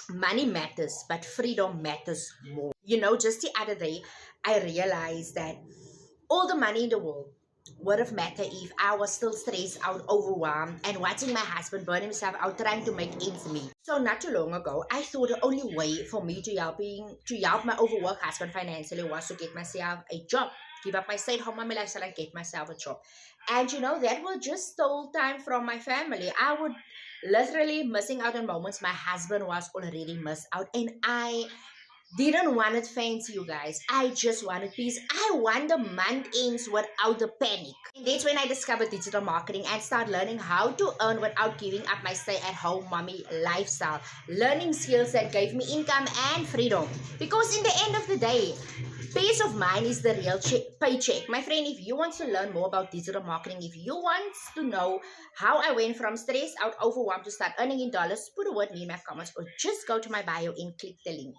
money matters, but freedom matters more. Just the other day, I realized that all the money in the world would have mattered if I was still stressed out, overwhelmed, and watching my husband burn himself out trying to make ends meet. So not too long ago, I thought the only way for me to help my overworked husband financially was to get myself a job, give up my stay-at-home mommy lifestyle, and get myself a job. And that would just stole time from my family. I would literally missing out on moments my husband was already missed out, and I didn't want it fancy, you guys. I just wanted peace. I want the month ends without the panic. And that's when I discovered digital marketing and started learning how to earn without giving up my stay-at-home mommy lifestyle. Learning skills that gave me income and freedom. Because in the end of the day, peace of mind is the real paycheck. My friend, if you want to learn more about digital marketing, if you want to know how I went from stressed out, overwhelmed to start earning in dollars, put a word in my comments or just go to my bio and click the link.